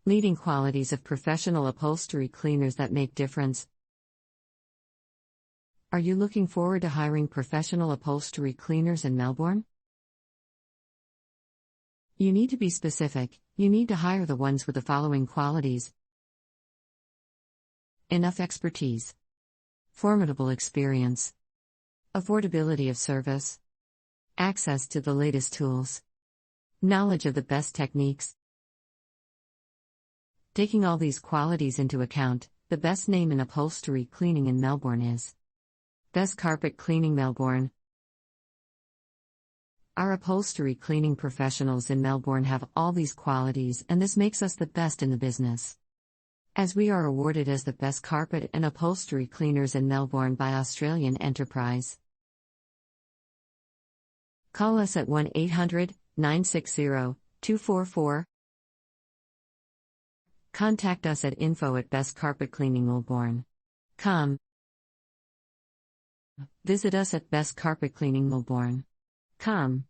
Leading qualities of professional upholstery cleaners that make difference. Are you looking forward to hiring professional upholstery cleaners in Melbourne? You need to be specific. You need to hire the ones with the following qualities: enough expertise, formidable experience, affordability of service, access to the latest tools, knowledge of the best techniques. Taking all these qualities into account, the best name in upholstery cleaning in Melbourne is Best Carpet Cleaning Melbourne. Our upholstery cleaning professionals in Melbourne have all these qualities, and this makes us the best in the business. As we are awarded as the best carpet and upholstery cleaners in Melbourne by Australian Enterprise. Call us at 1-800-960-244. Contact us at info@bestcarpetcleaningmelbourne.com. Visit us at bestcarpetcleaningmelbourne.com.